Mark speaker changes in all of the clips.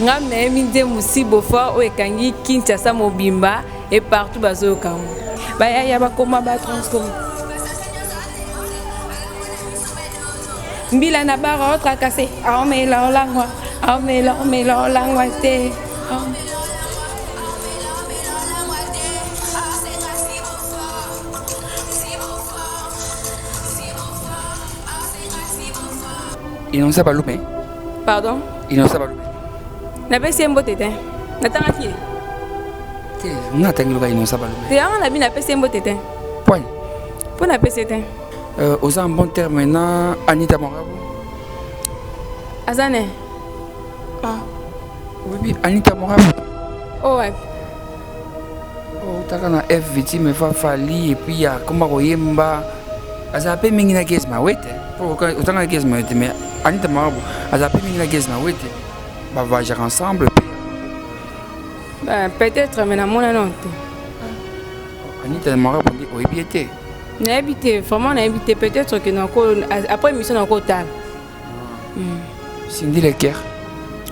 Speaker 1: Ngam na eminde musi bofa o ekangi Kinshasa mobimba et partout bazo kam. Ba ya ba koma ba transform. Mbila na ba rotra kase. Ah mais la langwa. Ah mais la langwa te.
Speaker 2: Ils n'ont pas loupé.
Speaker 1: Pardon?
Speaker 2: Ils n'ont pas loupé.
Speaker 1: Na pe sembo tete. Na tanga ki.
Speaker 2: On a tangi loba ils n'ont pas loupé.
Speaker 1: Te anga na bi na pe sembo tete.
Speaker 2: Point.
Speaker 1: Pour na pe tete.
Speaker 2: Aux en bon terme maintenant Anita Morabo.
Speaker 1: Azane.
Speaker 2: Ah. Oui, Anita Morabo.
Speaker 1: Oh ouais.
Speaker 2: Oh, t'as na F victime fa fali et puis ya comment oyemba. Azape mingi na gesma wete. Pour autant na gesma wete mais Anita Morabo. Azape mingi na gesma wete. Bah voyager ensemble.
Speaker 1: Ben peut-être mais na mona non.
Speaker 2: Anita Morabo dit oyebiete.
Speaker 1: Na habité vraiment na habité peut-être que na ko après mission na ko tal.
Speaker 2: Cindy Lecker.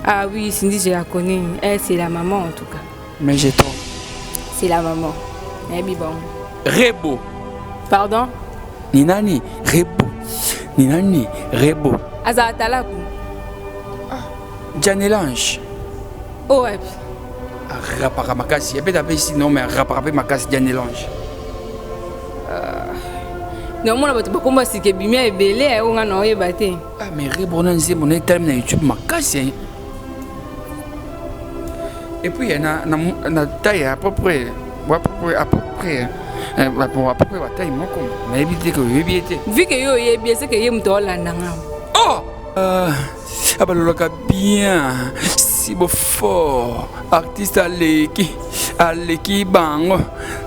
Speaker 1: Ah oui, Cindy je la connais. Elle c'est la maman en tout cas.
Speaker 2: Mais j'ai trop.
Speaker 1: C'est la maman. Nabi bon.
Speaker 2: Rebo.
Speaker 1: Pardon?
Speaker 2: Ninani Rebo. Ninani Rebo.
Speaker 1: Azatala ku.
Speaker 2: Janelange.
Speaker 1: Oh ouais.
Speaker 2: Rapara makasi. Et puis d'abord ici non mais rapara makasi Janelange.
Speaker 1: Non mon abato bakomba sike bimia ebele o nga na oyeba te.
Speaker 2: Ah mais Rebo na nze mon terme na YouTube makasi. Et puis na taille à peu près pour à peu près la taille mon comme mais éviter que je biete.
Speaker 1: Vu que yo yebi c'est que yem to landa nga.
Speaker 2: Oh abaloloka bien si beau fort artiste aleki bango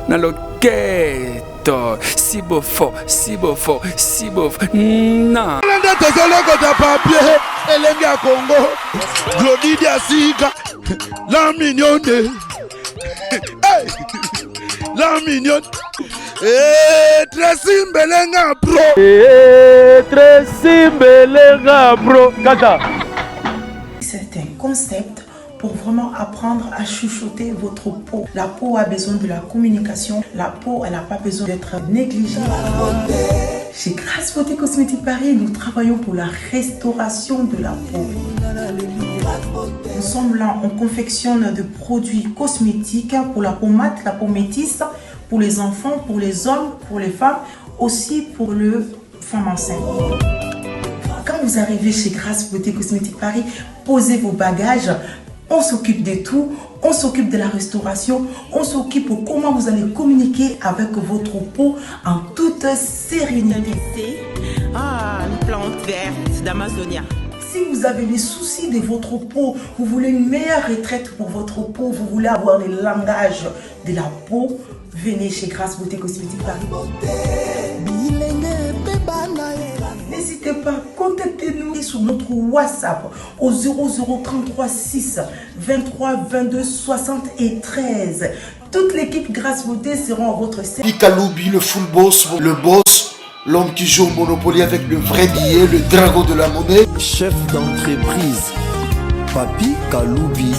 Speaker 2: na loquette si beau fort non
Speaker 3: Landa tezele ko ta papier elengi ya Congo Glody Diasika la mignonne hey la mignonne Tracy Mbelenga bro Kata.
Speaker 4: C'est un concept pour vraiment apprendre à chuchoter votre peau. La peau a besoin de la communication. La peau, elle n'a pas besoin d'être négligée. Chez Grasse Beauté Cosmétique Paris, nous travaillons pour la restauration de la peau. Nous sommes là, on confectionne de produits cosmétiques pour la peau mate, la peau métisse, pour les enfants, pour les hommes, pour les femmes, aussi pour les femmes enceintes. Quand vous arrivez chez Grasse Beauté Cosmétique Paris, posez vos bagages. On s'occupe de tout, on s'occupe de la restauration, on s'occupe de comment vous allez communiquer avec votre peau en toute sérénité.
Speaker 5: Ah, une plante verte d'Amazonia.
Speaker 4: Si vous avez des soucis de votre peau, vous voulez une meilleure retraite pour votre peau, vous voulez avoir le langage de la peau, venez chez Grasse Beauté Cosmétique Paris. N'hésitez pas, contactez-nous sur notre WhatsApp au 0033 6 23 22 73. Toute l'équipe Grasse Beauté sera à votre service.
Speaker 3: Papi Kaloubi, le full boss, l'homme qui joue au Monopoly avec le vrai billet, le dragon de la monnaie.
Speaker 6: Chef d'entreprise, Papi Kaloubi,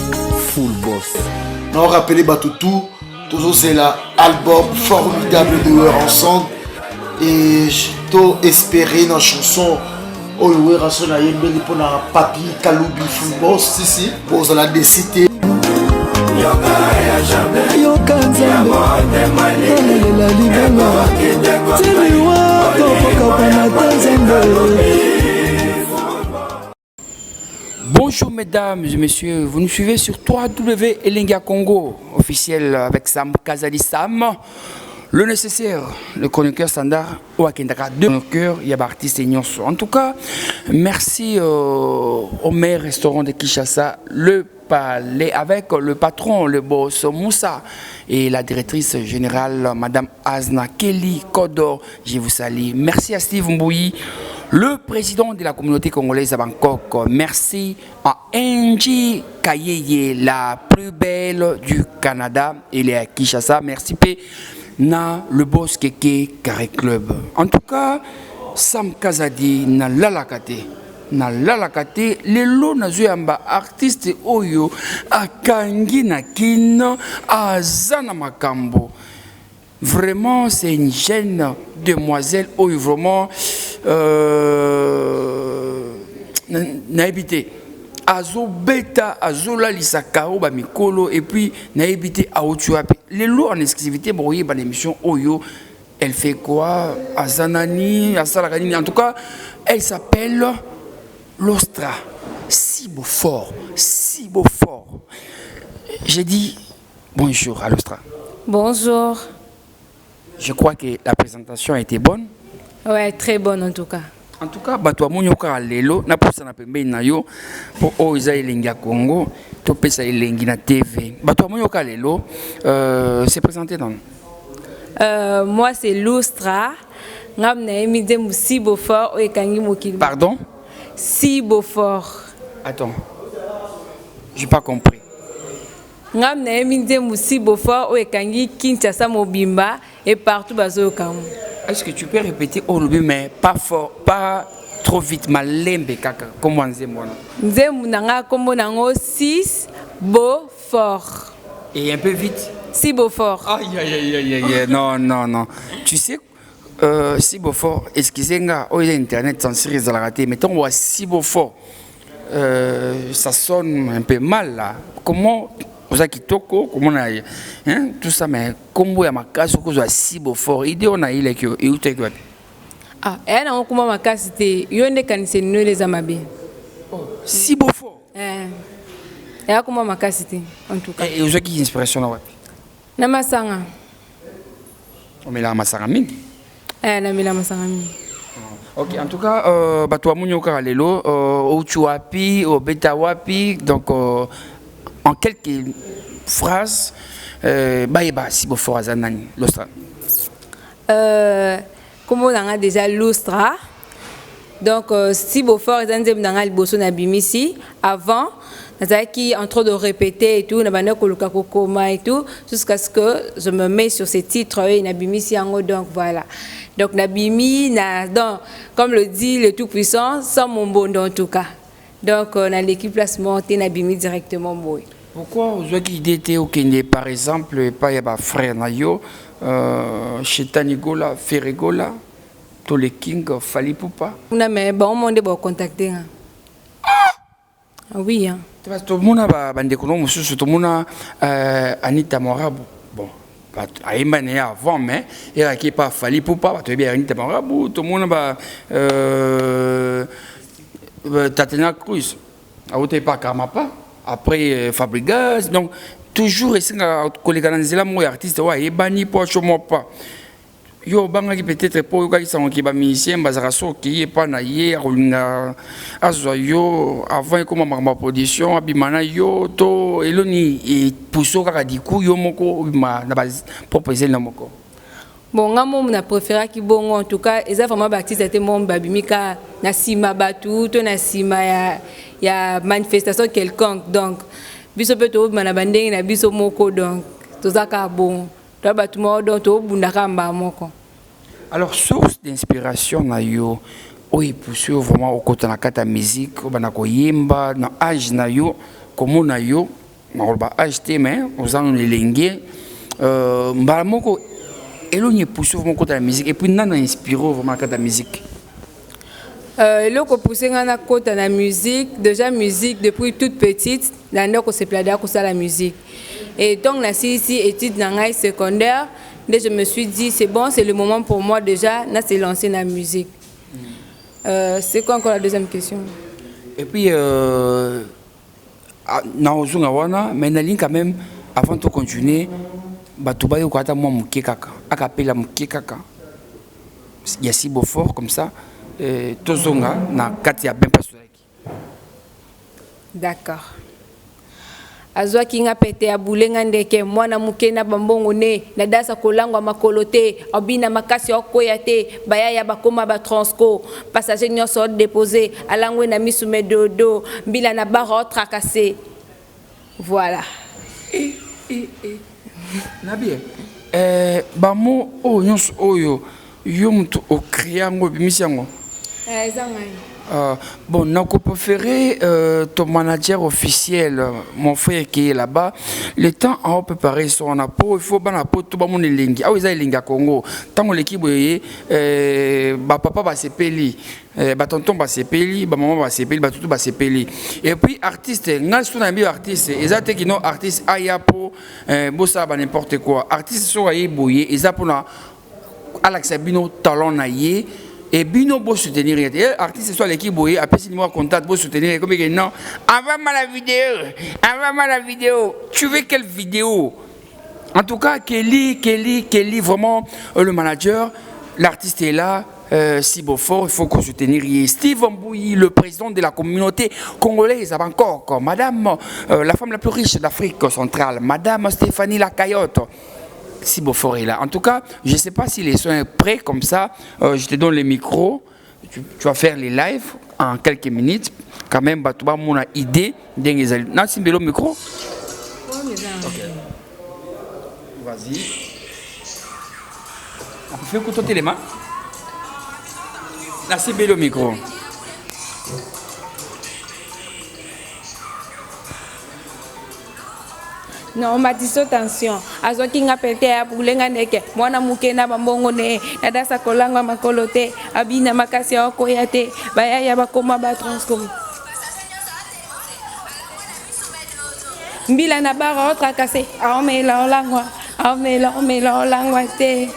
Speaker 6: full boss.
Speaker 3: Non, rappelez Batoutou, toujours c'est l'album formidable de eux ensemble. Et j'ai espéré dans la chanson Oyo Rasona Yembeli pour la Papi Kaloubi full boss. Si, pour la décider.
Speaker 2: Bonjour mesdames et messieurs, vous nous suivez sur 3W Elenga Congo, officiel avec Sam Kazali Sam. Le nécessaire, le chroniqueur standard, ou à Kendaka, deux chroniqueurs, il y a artistes et nyonso. En tout cas, merci au meilleur restaurant de Kinshasa, le Palais, avec le patron, le boss Moussa, et la directrice générale, Madame Azna Kelly Kodor. Je vous salue. Merci à Steve Mbouyi, le président de la communauté congolaise à Bangkok. Merci à Angie Kayeye, la plus belle du Canada, elle est à Kinshasa. Merci P. Na le boss Keke Carré Club. En tout cas, Sam Kazadi na lalakate na lalaka te lelo nazoyamba artiste oyo akangi na kino aza na makambo. Vraiment c'est une jeune demoiselle oyo vraiment na habité azo beta azo la lisaka ba mikolo et puis na habité a otuapi lelo en exclusivité boye ba l'émission oyo. Elle fait quoi? Azanani, Asalakani. En tout cas, elle s'appelle l'Ostra. Si beau fort, si beau fort. J'ai dit bonjour à l'Ostra.
Speaker 1: Bonjour.
Speaker 2: Je crois que la présentation a été bonne.
Speaker 1: Ouais, très bonne en tout cas.
Speaker 2: En tout cas, bato amonyoka lelo na posa na pembeni na yo po oza elengi ya Congo to pesa elengi na TV. Bato amonyoka lelo c'est présenté dans
Speaker 1: moi c'est l'Ostra.
Speaker 2: Pardon?
Speaker 1: Si beau fort.
Speaker 2: Attends. J'ai pas compris.
Speaker 1: Et partout
Speaker 2: Est-ce que tu peux répéter au lobby mais pas fort, pas trop vite, malembe kaka comme on dit moi.
Speaker 1: Si beau fort.
Speaker 2: Et un peu vite.
Speaker 1: Si beau fort.
Speaker 2: Aïe aïe aïe aïe. Non non non. Tu sais si beau fort, excusez-moi, oh il y a internet sans série dans la raté, mettons on voit si beau fort. Ça sonne un peu mal là. Comment Kitoko, comment on a hein, tout ça, mais comment il y a ma casse ou si beau fort, idée on a eu les que et où t'es quoi?
Speaker 1: Ah, et là on comment ma casse c'était, il y a des canissés nous les amabés.
Speaker 2: Si beau fort.
Speaker 1: Et là comment ma casse c'était, en tout cas.
Speaker 2: Et où qui inspiration là?
Speaker 1: Namasanga.
Speaker 2: On met là Masanga mingi.
Speaker 1: Namila Masanga mingi.
Speaker 2: Ok, en tout cas, bato amunyoka lelo, Ochuapi, Obeta wapi, donc en quelques phrases, baïba si beau fort azanani, l'Ostra.
Speaker 1: Comme on a déjà l'Ostra, donc si beau fort azanzem dans le bosso nabimisi avant. Qui en train de répéter et tout, et tout, jusqu'à ce que je me mets sur ces titres et Nabimi donc voilà. Donc Nabimi, comme le dit le Tout-Puissant, sans mon bon en tout cas. Donc on a l'équipe placement Nabimi directement.
Speaker 2: Pourquoi vous avez idée au Kenya par exemple, pas y a frère Nayo, chez Tanigola, Ferregola, tous les Kings, Fali Poupa?
Speaker 1: On a mais bon monde pour contacter. Ah oui hein.
Speaker 2: Tout le monde a bandé tout le monde Anita Morabu. Bon, Aïmane avant, mais il n'y a pas fallu pour pas, tu es bien Anita Morabu, tout le monde a Tatiana Cruz. A où t'es pas Kamapa, après Fabregas, donc toujours essayer de coller dans les éléments artistes, ouais, et bani pour chômer pas. Yo banga qui peut-être pour yo qui sont qui ba musicien bazaraso qui est pas na hier na azoyo avant comme ma production abimana yo to eloni et puso kaka diku yo moko ma na base proposer na moko.
Speaker 1: Bon ngamo na préférer ki bon en tout cas eza vraiment baptiste était mon babimika na sima batu to na sima ya manifestation quelconque donc biso peut to na bandeng na biso moko donc to zaka bon.
Speaker 2: Alors, source d'inspiration, nayo, oui, poussé vraiment au côté de la musique, au banako yemba, na âge nayo, comme nayo, on va acheter mais aux ans les lingues, mbalamoko, éloigné poussé vraiment au côté de la musique et puis nana inspiré vraiment à la musique.
Speaker 1: Le ko poussé ngana côté de la musique, déjà musique depuis toute petite, là on se plaisait à la musique. Et donc, ici, études dans la secondaire, je me suis dit, c'est bon, c'est le moment pour moi déjà, de se lancer dans la musique. C'est quoi encore la deuxième question?
Speaker 2: Et puis, mais quand même, avant de continuer, il y a si beau fort comme ça,
Speaker 1: d'accord. Azwa kinga pete ya bulenga ndeke mwana muke na bambongo ne na dasa kolangwa makolote obina makasi okoya te baya ya bakoma ba transco passager nyonso déposer alangwe na misume dodo mbila na baro tracasser voilà.
Speaker 2: Nabi bamo o nyonso oyo yo mutu o créango bimisiango
Speaker 1: ezanga
Speaker 2: Bon, n'a préféré ton manager officiel, mon frère qui est là-bas. Le temps on peut préparer son apport, il faut ban apport tout le monde lingi. Ah oui, ça lingi à Congo. Tant l'équipe papa va se peli, tonton va se peli, maman va se peli, tout va se peli. Et puis artiste, n'a pas un bio artiste. Ils ont qui non artiste aya pour bossa n'importe quoi. Artiste sont aïe bouillé, ils ont pour na Alaxabino talent naïe. Et bino pour soutenir les artistes soit l'équipe boye après si moi contact pour soutenir comme non envoie-moi la vidéo tu veux quelle vidéo en tout cas Kelly vraiment le manager l'artiste est là si beau fort il faut qu'on soutenir Steve Mbouyi le président de la communauté congolaise à Bangkok madame la femme la plus riche d'Afrique centrale madame Stéphanie Lacayotte. Si Beaufort est là. En tout cas, je ne sais pas si les soins sont prêts comme ça. Je te donne le micro. Tu vas faire les lives en quelques minutes. Quand même, tu vas mon idée. Non, c'est le micro. Okay. Vas-y. On peut faire écouter les mains. Là, c'est le micro.
Speaker 1: Non, ma dit attention. Azo kinga pete ya bulenga neke. Mwana mukena bambongo ne. Nadasa kolanga makolote. Abina makasi ya koyate. Baya ya bakoma ba transcom. Mbila na bara otra kase. Aomela olangwa. Aomela olangwa te.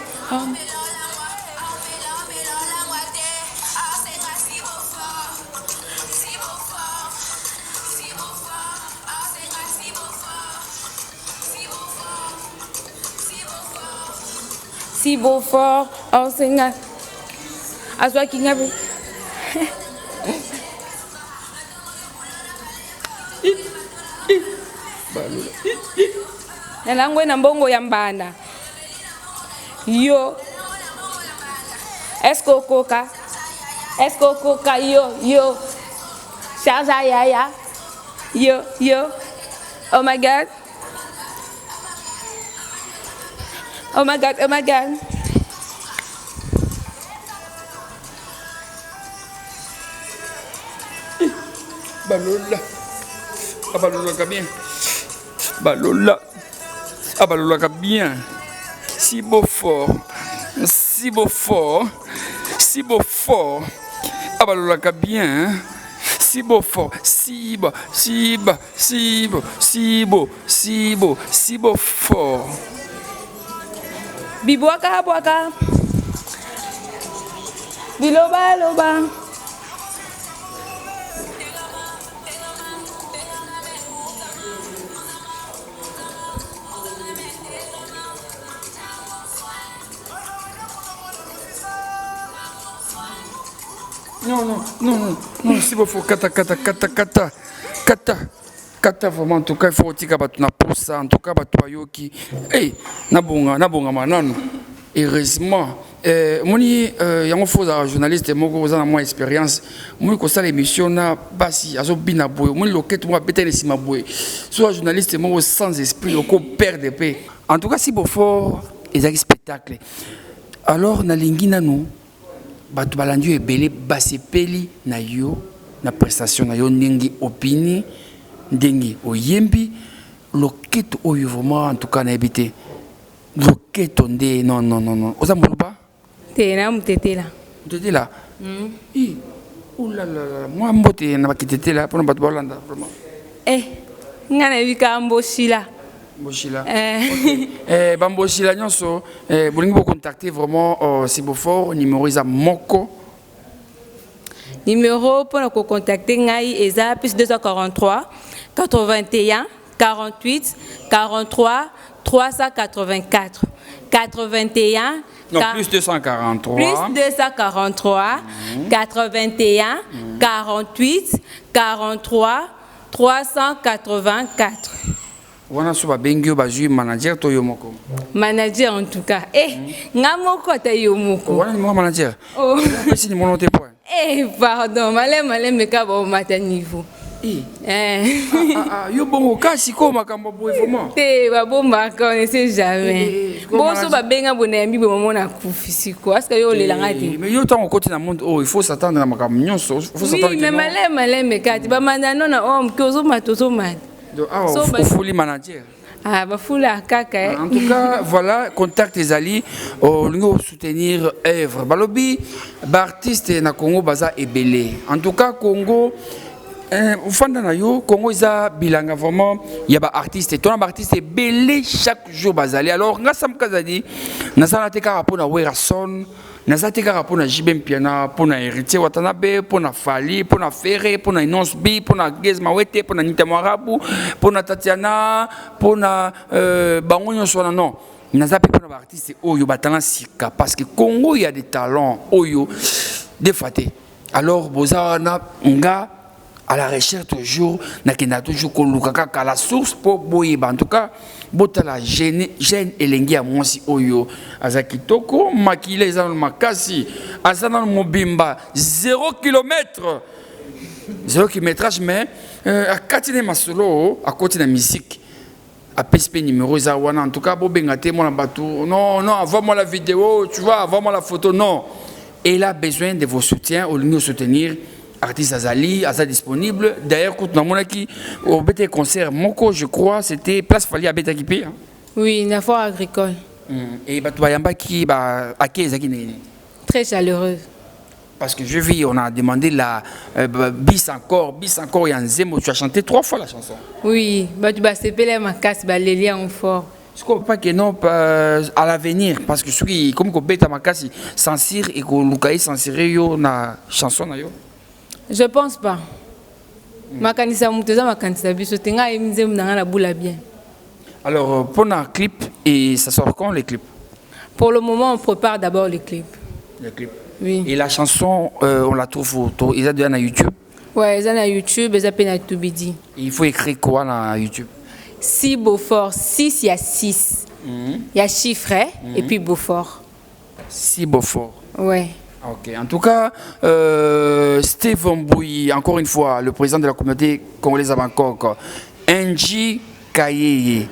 Speaker 1: Si beau fort, on s'engage. À soi qui n'a pas. Nalangwe na mbongo ya mbanda. Yo. Esko koka yo. Charge yaya. Yo. Oh my God. Oh my God.
Speaker 2: Balola bien. Si beau fort. Balola bien. Si beau fort. Si beau fort.
Speaker 1: Bibwaka. Biloba.
Speaker 2: Non, si beau fort. Kata vraiment en tout cas il faut que tu na pour ça en tout cas yoki hey nabonga manano heureusement moni yango faut journaliste moko za na moi expérience moni ko ça l'émission na basi azo bina boy moni loket moi betele sima boy soit journaliste moko sans esprit ko perd de paix en tout cas si beau fort ezaki spectacle alors na lingi nanu batu balandio ebele basepeli na yo na prestation na yo ndenge opini ndenge oyembi loketo oyo vraiment en tout cas na ebité loketo nde non oza moluba
Speaker 1: tena mutetela
Speaker 2: oulala moi mbote na bakitetela mpona bato baolanda vraiment
Speaker 1: nga na mboshila
Speaker 2: bamboshila nyonso bolingi bocontacter vraiment si beaufort numéro eza moko
Speaker 1: numéro pour nous contacter ngai eza plus 243 81 48 43 384 81
Speaker 2: non plus 243
Speaker 1: 81 48 43 384
Speaker 2: wana so babengio bazwi manager to yo moko
Speaker 1: manager en tout cas nga moko ta yo moko
Speaker 2: wana ni manager si ni monote point
Speaker 1: pardon malem me ka ba mata niveau
Speaker 2: Yo bon kasi ko makambo boy vraiment.
Speaker 1: Te ba bomba ka on ne sait jamais. Bon so ba benga bonambi bo mona kufisi ko. Est-ce que yo le langa te?
Speaker 2: Mais yo tant au côté dans monde il faut s'attendre à makambo nyonso, faut s'attendre.
Speaker 1: Oui, mais malé kati ba mandano na homme que zo matozo man.
Speaker 2: So fuli manager.
Speaker 1: Ah ba fula kaka.
Speaker 2: En tout cas, voilà, contact les alliés, nous soutenir œuvre. Balobi, artiste na Congo baza ebele. En tout cas, Congo Ufanda na yo, Congo isa bilanga vraiment, il y a des artistes, ton artiste est belé chaque jour bazali. Alors, nga sam kazadi, na sana te kara pona Werason, na sana te kara pona Jibem Piana, pona Héritier Watanabe, pona Fali, pona Ferré, pona Inons B, pona Gez Mawete, pona Nita Mwarabu, pona Tatiana, pona Bangonyo Swana non. Naza pe pona artiste oyo batala sika parce que Congo il y a des talents oyo des fatés. Alors bozana nga à la recherche toujours, n'a toujours à la source pour boyeba. En tout cas, botala gêne elengi à moi si oyo azaki toko makile za makasi azana mobimba 0 km 0 km mais à katine masolo à côté de la musique à PSP numéro zawana en tout cas bobengate mon bateau non envoie-moi la vidéo tu vois envoie-moi la photo non elle a besoin de vos soutiens au lieu de soutenir artiste Azali, Aza disponible. D'ailleurs, quand on a qui au BT concert, Moko, je crois, c'était Place Fali à Beta Kipé.
Speaker 1: Oui, une foire agricole.
Speaker 2: Et Batouayamba qui à qui
Speaker 1: très chaleureuse.
Speaker 2: Parce que je vis, on a demandé la bis encore, et en Zemo. Tu as chanté 3 fois la chanson.
Speaker 1: Oui, Batouba Sepele Makas, Balélia en fort.
Speaker 2: Je ne crois pas que non, à l'avenir, parce que celui comme qu'on bête à Makasi, censure et qu'on Lukaï censuré na chanson na yo.
Speaker 1: Je pense pas. Makanisa muteza makanisa biso tenga eminze mnanga la boula bien.
Speaker 2: Alors pour un clip et ça sort quand les clips?
Speaker 1: Pour le moment on prépare d'abord les clips.
Speaker 2: Les clips.
Speaker 1: Oui.
Speaker 2: Et la chanson on la trouve ils ont déjà sur YouTube.
Speaker 1: Ouais, ils ont sur YouTube, ils ont sur Tubidi.
Speaker 2: Il faut écrire quoi dans YouTube?
Speaker 1: Si Beaufort, 6 il y a 6. Il y a chiffre et puis Beaufort.
Speaker 2: Si Beaufort.
Speaker 1: Ouais.
Speaker 2: Ok, en tout cas, Steve Mbouyi, encore une fois, le président de la communauté congolaise à Bangkok, Angie Kayeye,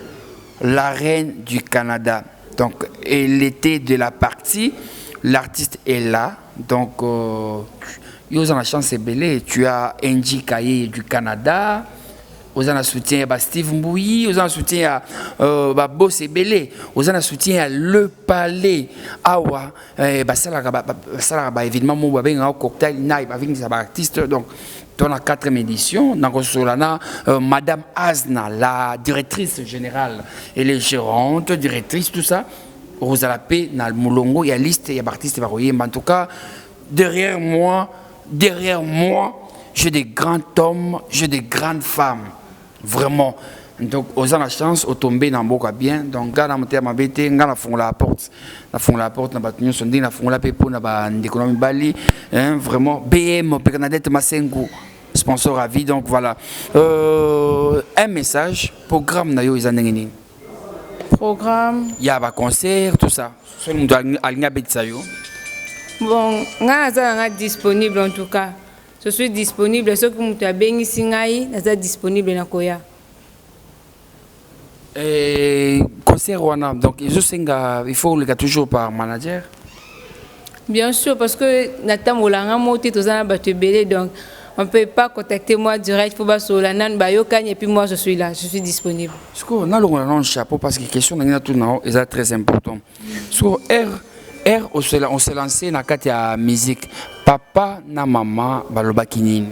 Speaker 2: la reine du Canada. Donc, elle était de la partie, l'artiste est là. Donc, ils ont la chance de belé. Tu as Angie Kayeye du Canada. Vous avez un soutien à Steve Mbouyi, vous avez un soutien à Boss et Belé, vous avez un soutien à Le Palais, Awa, ça évidemment, moi, un cocktail, avec des artistes. Donc, dans la 4e édition, Madame Azna, la directrice générale, elle est gérante, directrice, tout ça. Rosa Paix, dans le Moulongo, il y a liste, il y a artistes, en tout cas, derrière moi, j'ai des grands hommes, j'ai des grandes femmes. Vraiment. Donc, aux gens la chance, au tomber dans le bien. Donc, gars, dans mon terme, gars, font la porte. La font la porte, la sondé, la font la paix pour l'économie Bali. Vraiment. BM, Bernadette Massengo, sponsor à vie. Donc, voilà. Un message, programme, nayo, ils en
Speaker 1: Programme.
Speaker 2: Il y a un concert, tout ça.
Speaker 1: Bon, je suis disponible en tout cas. Je suis disponible. Ceux qui m'ont béni, je suis disponible dans Koya.
Speaker 2: Concert Wana, donc il faut le gars toujours par manager.
Speaker 1: Bien sûr, parce que Nathan Moulanga monté tous en bas donc on ne peut pas contacter moi direct. Il faut pas sur la nan et puis moi je suis là, je suis disponible.
Speaker 2: Ce qu'on a le chapeau parce que la question est très importante. Sur R, on s'est lancé dans la musique. Papa na maman baloba kinini.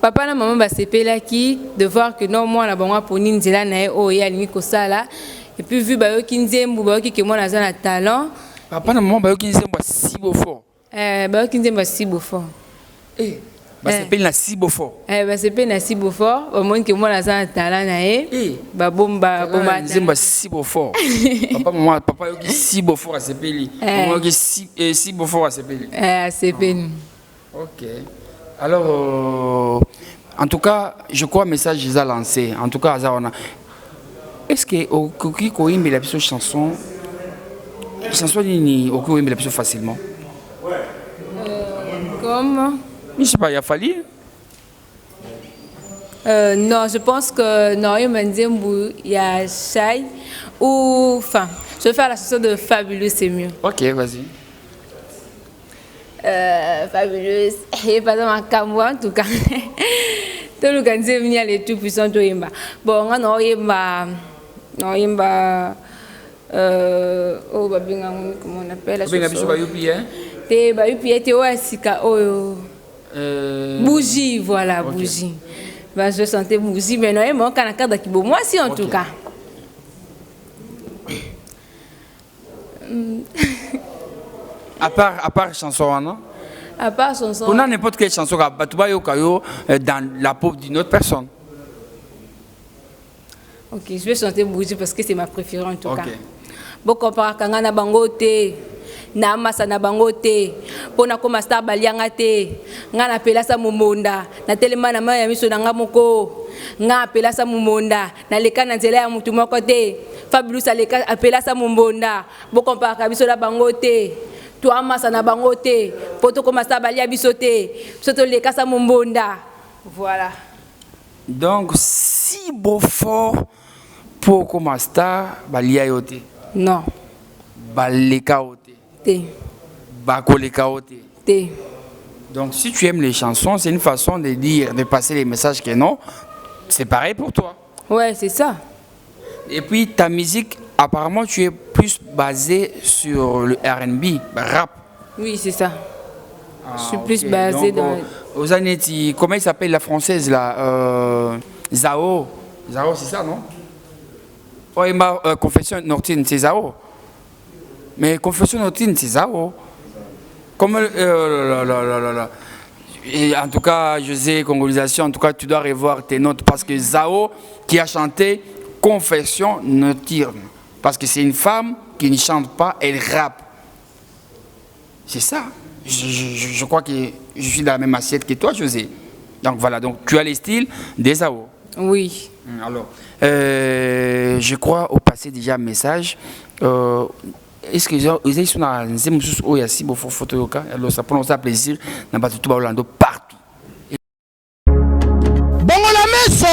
Speaker 1: Papa na maman basepela ki de voir que non moi na bango pour ninzela na o ya lingi kosala et puis vu ba yo kinzembu ba yo ki ke moi na za na talent.
Speaker 2: Papa na maman ba yo kinzembu si beau fort.
Speaker 1: Ba yo kinzembu si beau fort.
Speaker 2: Basepela na si beau fort.
Speaker 1: Basepela na si beau fort au moins que moi na za na talent na e. Ba bomba
Speaker 2: kinzembu si beau fort. Papa yo ki si beau fort asepeli. Maman yo ki si beau fort asepeli.
Speaker 1: Asepeli.
Speaker 2: Ok. Alors, en tout cas, je crois que le message qu'ils ont lancé. En tout cas, est-ce que au Koki Koimbe la chanson, ni au Koimbe la facilement?
Speaker 1: Comme?
Speaker 2: Je sais pas, il a fallu.
Speaker 1: Non, je pense que non, il y a Shai ou enfin, je vais faire la chanson de Fabulous, c'est mieux.
Speaker 2: Ok, vas-y.
Speaker 1: Fabulous, et pas dans ma caméra en tout cas. Tout le monde est venu les tout puissants de Yemba. Bon, on a Yemba, non Yemba, oh babinga, comment on appelle la chanson?
Speaker 2: Babinga biso bayupi hein?
Speaker 1: Te bayupi te oasika oh. Bougie, voilà, okay. Bougie. Bah, je sentais bougie, mais non, il manque un cadre qui beau. Moi, si, en tout cas.
Speaker 2: À part chanson, non?
Speaker 1: À part chanson.
Speaker 2: On a n'importe quelle chanson dans la peau d'une autre personne.
Speaker 1: Ok, je vais chanter bougie parce que c'est ma préférée, en tout cas. Beaucoup par Kangana Bangote. Na masa na bangote pona ko master balianga te nga na pela sa mumonda na telema na maya miso na nga moko nga pela sa mumonda na leka na nzela ya mutu moko te Fabulous aleka apela sa mumonda bo compara biso la bangote to amasa na bangote poto ko master balia biso te soto leka sa mumonda. Voilà.
Speaker 2: Donc si beau fort pour ko master balia yote.
Speaker 1: Non.
Speaker 2: Baleka yote. Donc si tu aimes les chansons, c'est une façon de dire, de passer les messages que non, c'est pareil pour toi.
Speaker 1: Ouais, c'est ça.
Speaker 2: Et puis ta musique, apparemment tu es plus basé sur le R&B, rap.
Speaker 1: Oui, c'est ça. Je suis plus basé dans...
Speaker 2: Aux années, comment il s'appelle la française là Zao. Zao, c'est ça, non? Oh, et ma confession Nortine, c'est Zao. Mais confession notine, c'est ça, oh. Comme et en tout cas, José, congolisation, en tout cas, tu dois revoir tes notes parce que Zao qui a chanté Confession nocturne. Parce que c'est une femme qui ne chante pas, elle rappe. C'est ça. Je crois que je suis dans la même assiette que toi, José. Donc voilà, donc tu as les styles des Zao.
Speaker 1: Oui.
Speaker 2: Alors, je crois au passé déjà un message. Est-ce que vous sont dans un photo alors ça prend plaisir partout.
Speaker 7: Bongola meso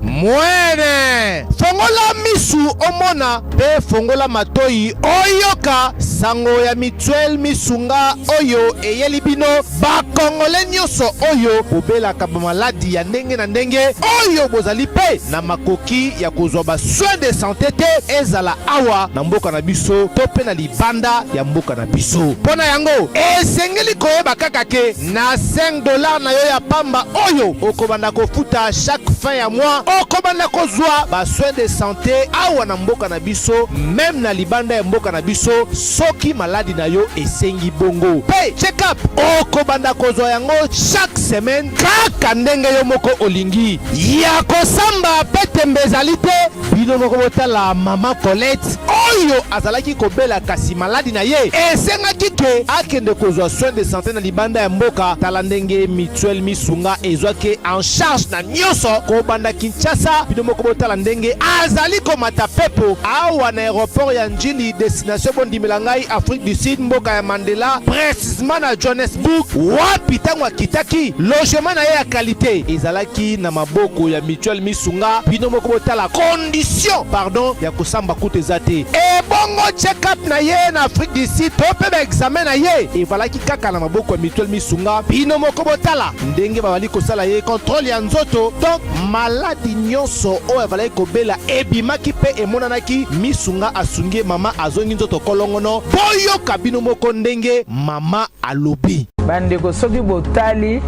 Speaker 7: mwene fongola misu omona pe fongola matoi oyoka sango ya mituel misunga oyo eyelibino bakongole nyoso oyo bobelaka bamaladi ya ndenge na ndenge oyo bozali pe na makoki ya kozwa ba soin de santé te ezala awa na mboka na biso to pe na libanda ya mboka na biso mpona yango esengeli koyeba kaka ke na $5 na yo ya pamba oyo okobanda kofuta chaque fin ya mois okobanda kozwa ba soin de santé awa na mboka na biso même na libanda ya mboka na biso soki maladi na yo esengi bongo pe check up okobanda kozwa yango chaque semaine kaka ndenge yo moko olingi ya kosamba pe tembezali te bino moko botala mama Colette oyo azalaki kobela kasi maladi na ye esengaki ke akende kozwa soin de santé na libanda ya mboka tala ndenge mutuel misunga ezwaki en charge na nyonso kobanda Kinshasa bino moko botala ndenge azali komata pepo awa na aéroport ya Njili destination bondimela ngai Afrique du Sud mboka ya Mandela précisément na Johannesburg wapi tango akitaki logement na ye ya qualité ezalaki na maboko ya mutuel misunga bino moko botala condition pardon ya kosamba kutu ezate e bongo check up na ye na Afrique du Sud to pe ba examen na ye evalaki kaka na maboko ya mutuel misunga bino moko botala ndenge babali kosala ye contrôle ya nzoto donc maladi nyonso oyo avalaki kobela ebimaki pe emonanaki misunga asungi mama azongi nzoto kolongono boyoka bino moko ndenge mama alobi
Speaker 8: bandeko soki botali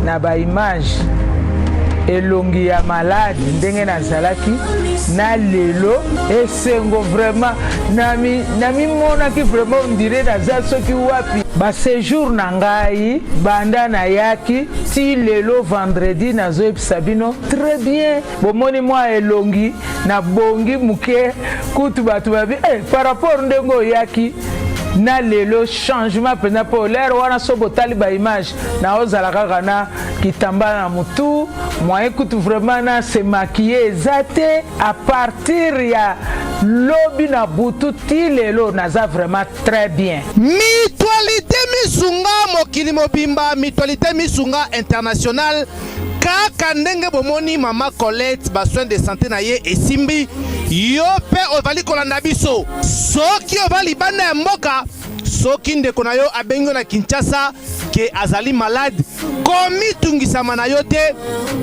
Speaker 8: na ba image elongi ya maladi ndenge nazalaki na lelo esengo vraiment nami monaki vraiment ondire naza soki wapi ba séjour na ngai banda na yaki ti lelo vendredi nazoyebisa bino très bien bomoni mwa elongi na bongi muke kutu bato babi par rapport ndenge oyaki na lelo changement pena po l'air wana so botali ba image na ozala kaka na kitamba na mutu moyen kutu vraiment na se maquiller zate à partir ya lobi na butu ti lelo naza vraiment très bien.
Speaker 7: Mutualité misunga mokili mobimba mutualité misunga international kaka ndenge bomoni mama Colette besoin de santé na ye esimbi yo pe ovali kolanda biso soki ovali banda ya mboka soki ndeko na yo abengi na Kinshasa ke azali malade komitungisama na yo te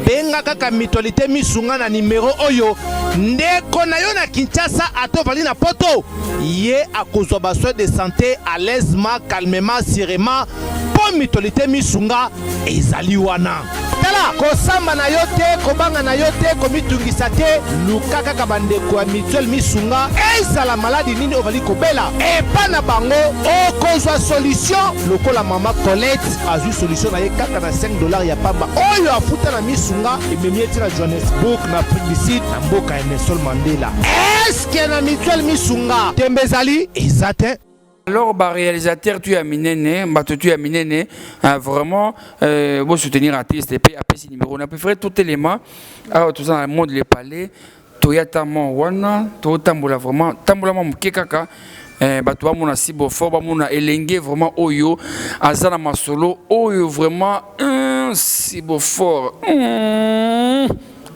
Speaker 7: benga kaka Mutualité Misunga na numero oyo ndeko na yo na Kinshasa atovali na poto ye akozwa besoin de santé à l'aisement calmement sereinement po Mutualité Misunga ezali wana tala kosamba na yo te kobanga na yo te komitungisa te luka kaka bandeko ya Mutuelle Misunga ezala maladi nini ovali kobela epa na bango okozwa solution lokola mama Colette azwi solution na ye kaka na $5 ya pamba oyo afuta na Misunga ememi eti na Johannesburg na Afrique du Sud na mboka ya Nelson Mandela eske na Mutuelle Misunga tembe ezali eza te.
Speaker 2: Alors, réalisateur, tu as miné, tu as miné, vraiment, vous soutenir artiste et puis après ce numéro. On a préféré tout élément, alors tout ça dans le monde les palais, Toyota Wana, Toyota Tambola vraiment, Tambola Mukekaka, Batoua Mona Sibo Fort, Mona Elengue vraiment Oyo, Azana Masolo, Oyo vraiment, Sibo Fort,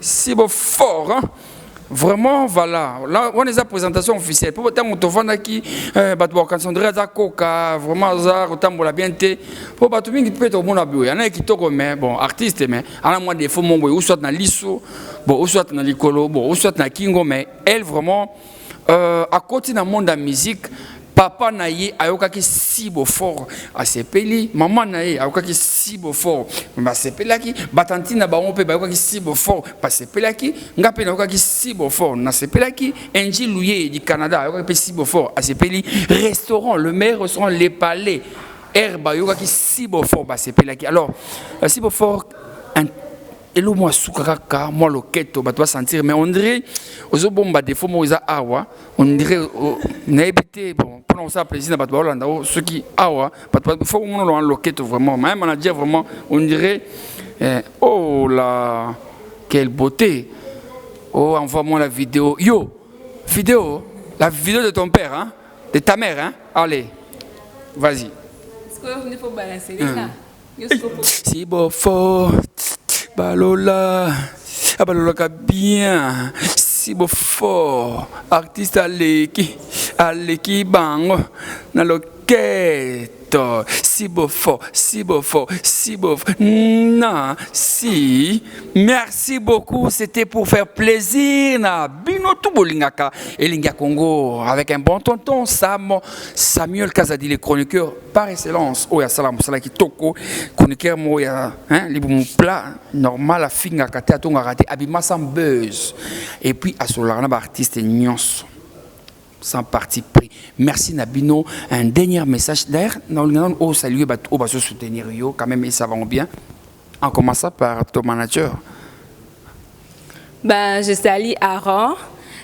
Speaker 2: Sibo Fort, hein. Vraiment, voilà. Là, on a la présentation officielle. Pour autant, on te vend qui, quand on dirait Coca, vraiment, ça, autant pour la bienté. Pour tout le monde qui peut être au monde à il y en a qui toquent, mais bon, artistes, mais à la moins des faux mon boy, ou soit dans l'ISO, bon, ou soit dans l'Icolo, bon, ou soit dans Kingo, mais elle, vraiment, à côté dans le monde de la musique, papa naye ayokaki si beau fort à sepeli maman naye ayokaki si beau fort ba sepelaki batantina ba on pe ba ayokaki si beau fort ba sepelaki ngape na ayokaki si beau fort na sepelaki enji louye du Canada ayokaki si beau fort à sepeli restaurant le meilleur restaurant les palais herba ayokaki si beau fort ba sepelaki alors si beau fort et le moi soukaka moi loketo ba toi sentir mais on dirait aux bomba des faux moza awa on dirait naibité bon pour nous ça plaisir na ba Hollande ceux qui awa ba faut on le loketo vraiment même manager vraiment on dirait oh là quelle beauté oh envoie-moi la vidéo yo vidéo la vidéo de ton père hein de ta mère hein allez vas-y est-ce que il faut balancer là si beau fort Balola, Balola bien, si beau fort, artiste Aleki Bango, na loquette, si beau fort, si beau fort, si beau fort, non, si, merci beaucoup, c'était pour faire plaisir, na Bino Tubolingaka, et Linga Congo, avec un bon tonton, Samuel Kazadi, le chroniqueur par excellence, Oya Salam, Salaki Toko, chroniqueur Moya, hein, les bons plats, normal, la finga, Kate, Atonga, Rate, Abima sans buzz, et puis à Solarna, artiste Nyons. Sans parti pris. Merci Nabino. Un dernier message d'ailleurs. Nous saluer, on va se soutenir quand même et ça va bien. En commençant par ton manager.
Speaker 1: Ben, je salue Aaron.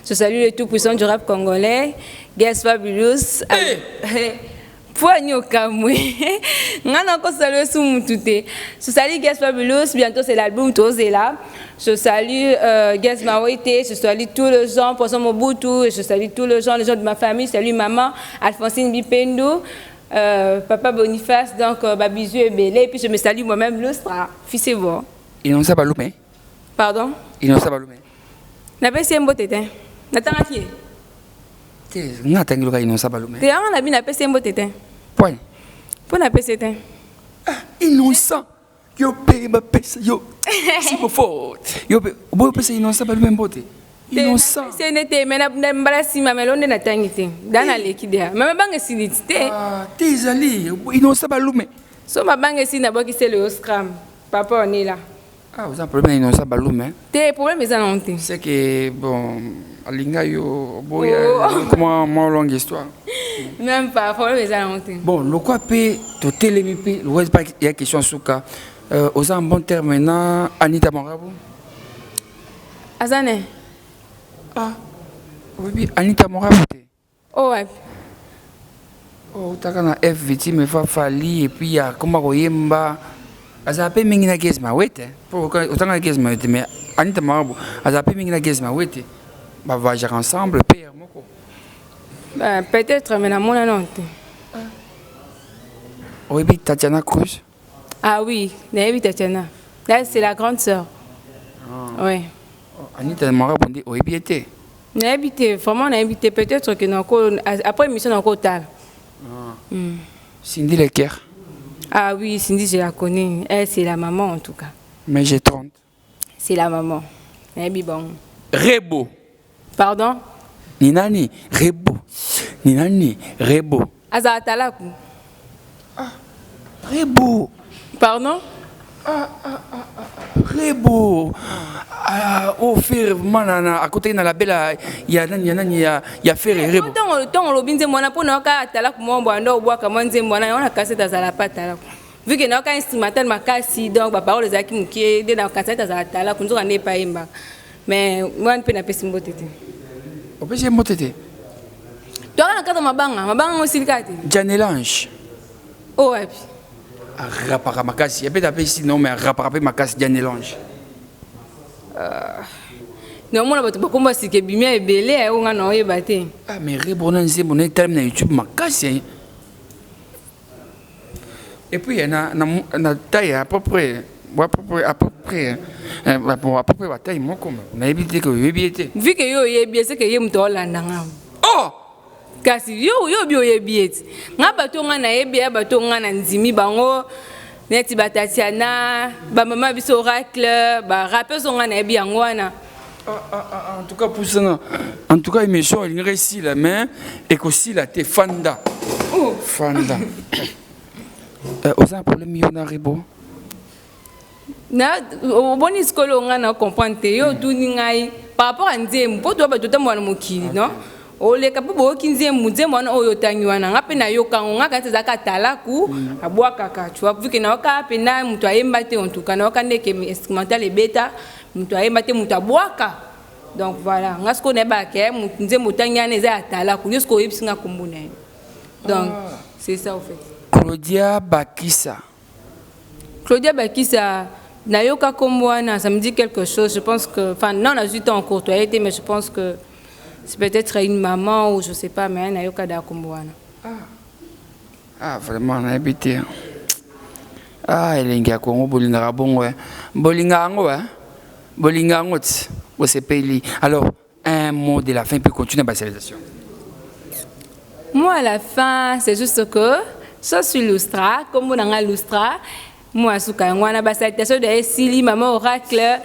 Speaker 1: Je salue le tout-puissant du rap congolais. Guess Fabulous. Poigno Kamwe. Ngana ko saluer sous mutute. Je salue Guess Fabulous. Bientôt c'est l'album Tozela. Je salue Guess Mawete. Je salue tous les gens pour son Mobutu. Je salue tous les gens de ma famille. Je salue maman Alphonsine Bipendo. Papa Boniface. Donc bisous et belé. Et puis je me salue moi-même Lustra. Fils et bon.
Speaker 2: Il n'ont pas loupé.
Speaker 1: Pardon?
Speaker 2: Il n'ont pas loupé.
Speaker 1: N'a pas essayé un beau tétin. N'attends pas qui est.
Speaker 2: N'attends pas il n'ont pas loupé.
Speaker 1: T'es un ami n'a pas essayé un beau tétin.
Speaker 2: Point.
Speaker 1: Pour n'a pas essayé tétin.
Speaker 2: Innocent. Yo paye ma pèse yo. Si beau fort. Yo beau pèse innocent pas le même beauté. Innocent.
Speaker 1: C'est n'était mais n'a m'embrasser ma melone n'a tangité. Dans la liquide. Mais ma banque sinité.
Speaker 2: Ah, t'es allé. Innocent pas loupé.
Speaker 1: So ma banque sin n'a pas qui c'est le scram. Papa on est là.
Speaker 2: Ah, vous avez un problème innocent pas loupé.
Speaker 1: Tes problèmes ils en ont.
Speaker 2: C'est que bon Alinga yo boya comment moi longue histoire.
Speaker 1: Même pas problème ils en ont.
Speaker 2: Bon, le quoi paie to télémipi, le reste pas il y a question souka. Aux en bon terme maintenant Anita Morabo.
Speaker 1: Azane.
Speaker 2: Ah. Oui, Anita Morabo.
Speaker 1: Oh ouais.
Speaker 2: Oh, t'as quand F victime fa fali et puis il y a comment Royemba. Azape mingi na gesma wete. Pour autant na gesma wete mais Anita Morabo. Azape mingi na gesma wete. Bah voyager ensemble père moko.
Speaker 1: Ben peut-être mais na mona non.
Speaker 2: Oui, Tatiana Cruz.
Speaker 1: Ah oui, Tatiana. Là c'est la grande sœur. Oui.
Speaker 2: Anita m'a répondu, oh, habité.
Speaker 1: On a habité, vraiment on a habité. Peut-être que après l'émission, on a encore tard.
Speaker 2: Cindy Lecker.
Speaker 1: Ah oui, Cindy, je la connais. Elle, c'est la maman en tout cas.
Speaker 2: Mais j'ai 30.
Speaker 1: C'est la maman. Bon.
Speaker 2: Rebo.
Speaker 1: Pardon?
Speaker 2: Ninani, Rebo. Ninani, Rebo.
Speaker 1: Azatalaku.
Speaker 2: Rebo.
Speaker 1: Pardon?
Speaker 2: Rebo. Au faire, manana, à côté de la belle, il y a fait Rebo.
Speaker 1: Tant on l'a moi pour nous qu'à talaku moi on boit comme on dit moi on a cassé dans la pâte talaku. Vu que nous quand instrumental ma casse donc ba parole des qui qui est dans cassé dans la talaku nous on n'est pas imba. Mais moi on peut n'appeler simbo tete.
Speaker 2: On peut simbo tete.
Speaker 1: Toi on a quand mabanga aussi le carte.
Speaker 2: Janelange.
Speaker 1: Oh ouais.
Speaker 2: Rapara makasi. Il y a peut-être ici non mais rapara makasi Janelange.
Speaker 1: Non, moi, je ne sais pas si bien et belé, on a noyé batté.
Speaker 2: Ah, mais Rebonan, c'est mon terme YouTube, ma casse. Et puis, il y a une taille à peu près la taille, moi, comme on a évité que vous évitez.
Speaker 1: Vu que vous avez bien, c'est que vous avez bien.
Speaker 2: Oh!
Speaker 1: Kasi vous avez bien. Nga bato nga na ebia bato nga na nzimi bango neti batatiana ba mama biso oracle ba rappeurs nga na ebia ngwana.
Speaker 2: En tout cas pour ça, en tout cas émission il réussit la main et aussi la té fanda. Oh, fanda. Osa problème yo na Rebo.
Speaker 1: Na boni skolo nga na comprendre yo tout ni ngai par rapport à nzembo po to bato tamwana mokili non. Ole kapo kinze mudze mwana oyo tangiwana ngape na yoka nga kanza zakatala ku abwaka ka tu vois vu que na oka pe na mutu ayemba te en tout cas na oka ndeke instrumental et beta mutu ayemba te mutu abwaka donc voilà ngasko ne ba ke mutu nze mutangiana eza atala ku nyosko yebsinga kumbuna donc c'est ça en fait.
Speaker 2: Claudia Bakissa.
Speaker 1: Claudia Bakissa na yoka kombwana ça me dit quelque chose je pense que enfin non on a juste en courtoisie mais je pense que c'est peut-être une maman ou je sais pas, mais elle a eu qu'à Kumbuana.
Speaker 2: Ah, vraiment, on a habité. Ah, elle est en Congo, Bolinga bon, ouais. Bolinga Ango, hein. Bolinga Ango, c'est pays. Alors, un mot de la fin, puis continuer la civilisation.
Speaker 1: Moi, à la fin, c'est juste que je suis Lustra, comme on a Lustra. Moi, je suis la civilisation de Sili, maman Oracle,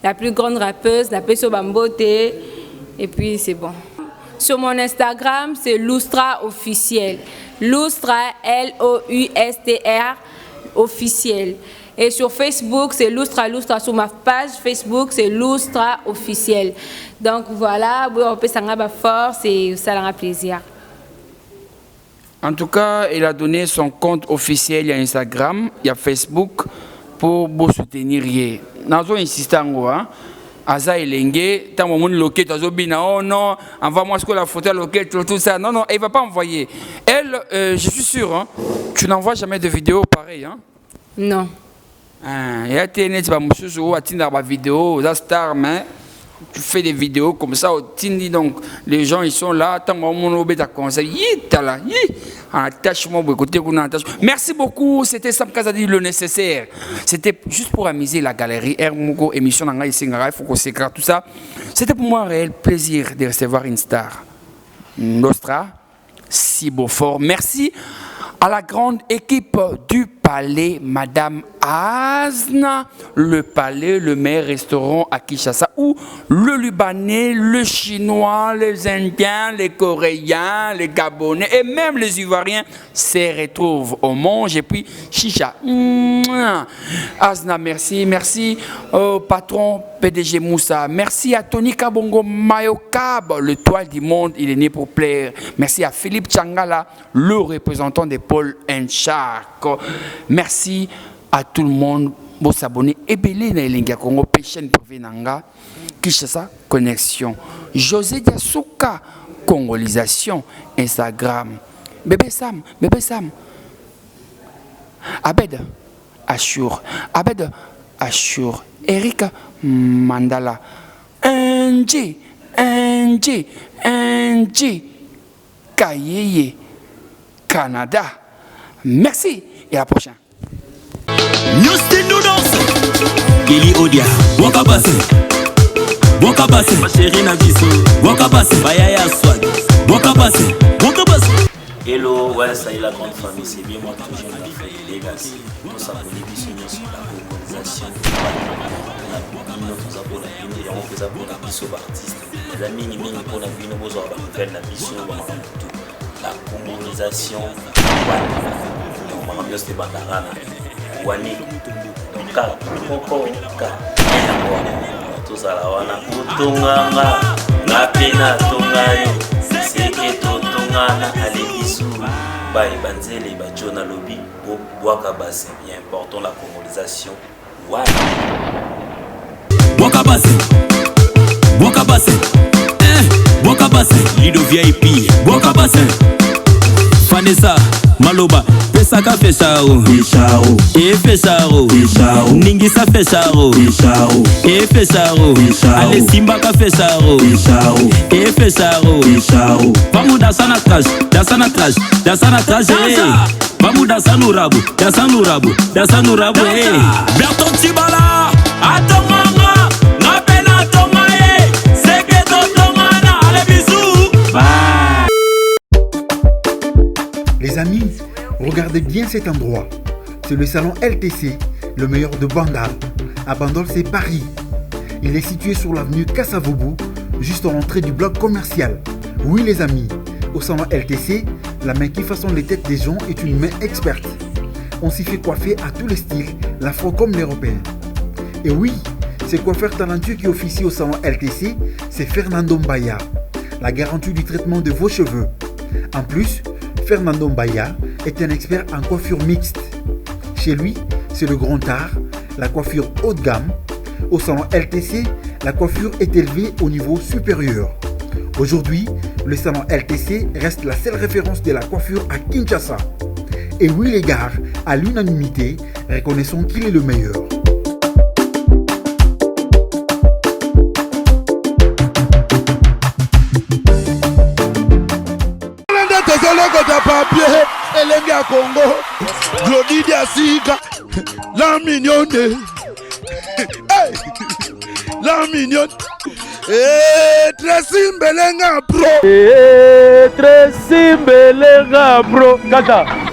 Speaker 1: la plus grande rappeuse, la Peso Bambote. Et puis c'est bon. Sur mon Instagram, c'est Lustra officiel. Lustra, L-O-U-S-T-R officiel. Et sur Facebook, c'est Lustra. Sur ma page Facebook, c'est Lustra officiel. Donc voilà, on peut s'en avoir force et ça leur a plaisir.
Speaker 2: En tout cas, il a donné son compte officiel, il y a Instagram, il y a Facebook pour vous soutenir. Nous insistons, hein. Aza Elenge, tant mon loquet, oh non, envoie-moi ce que la photo loquet, tout ça. Non, non, elle ne va pas envoyer. Elle, je suis sûr, hein, tu n'envoies jamais de vidéos pareilles. Hein?
Speaker 1: Non.
Speaker 2: Il y a des vidéos, star, mais tu fais des vidéos comme ça, donc les gens ils sont là, tant mon conseil, merci beaucoup, c'était Sam Kazadi le nécessaire. C'était juste pour amuser la galerie Hermogo émission il faut qu'on s'écrase tout ça. C'était pour moi un réel plaisir de recevoir une star. Nostra, si beau fort. Merci à la grande équipe du Palais Madame Azna, le Palais, le meilleur restaurant à Kinshasa, où le Libanais, le Chinois, les Indiens, les Coréens, les Gabonais et même les Ivoiriens se retrouvent au mange et puis chicha. Azna, merci. Merci au patron PDG Moussa. Merci à Tony Kabongo Mayokab, le toile du monde, il est né pour plaire. Merci à Philippe Changala, le représentant de Paul Nchak. Merci à tout le monde pour s'abonner. Et belé na Elenga Congo chaîne privée nanga Kinshasa connexion. José Diasuka congolisation Instagram. Bébé Sam. Abed Ashur. Eric Mandala. NG. Kayeye. Canada. Merci et à la prochaine.
Speaker 6: Nous, c'est nous,
Speaker 9: Kelly Odia. Boka Basse. Boka Basse. Ma chérie Nabiso. Boka Basse. Bayaya Swag. Boka Basse. Boka Basse.
Speaker 10: Hello, ouais, ça y est la grande famille, c'est bien moi toujours la famille Legacy. Nous sommes sur la colonisation. Nous avons la artistes. Les amis, nous avons la colonisation. Banzele ba John Alobi pour Boka Basse, il est important la colonisation. Ouais.
Speaker 9: Boka Basse. Boka Basse. Boka Basse. Lido VIP. Boka Basse. Vanessa Maloba. Pesaka Fecharo. Fecharo. E Fecharo. Fecharo. Ningisa Fecharo. Fecharo. E Fecharo. Fecharo. Ale Simbaka Fecharo. Fecharo. E Fecharo. Fecharo. Vamos dançar na traje. Dançar na traje. Dançar na traje. Vamos dançar no rabo. Dançar no rabo. Dançar no rabo. Berton Tibala. Atomanga. Na pena tomae. Segredo tomana. Allez bisous. Bye.
Speaker 11: Les amis, regardez bien cet endroit. C'est le salon LTC, le meilleur de Bandal. À Bandal, c'est Paris. Il est situé sur l'avenue Kassavoubou, juste en entrée du bloc commercial. Oui les amis, au salon LTC, la main qui façonne les têtes des gens est une main experte. On s'y fait coiffer à tous les styles, l'afro comme l'européen. Et oui, ce coiffeur talentueux qui officie au salon LTC, c'est Fernando Mbaya, la garantie du traitement de vos cheveux. En plus, Fernando Mbaya est un expert en coiffure mixte. Chez lui, c'est le grand art, la coiffure haut de gamme. Au salon LTC, la coiffure est élevée au niveau supérieur. Aujourd'hui, le salon LTC reste la seule référence de la coiffure à Kinshasa. Et oui les gars, à l'unanimité, reconnaissons qu'il est le meilleur.
Speaker 7: Papier, Elenga Congo, Glodidia Sika, la mignonne, hey, la mignonne, très simbelenga pro,
Speaker 8: très simbelenga pro, Kata.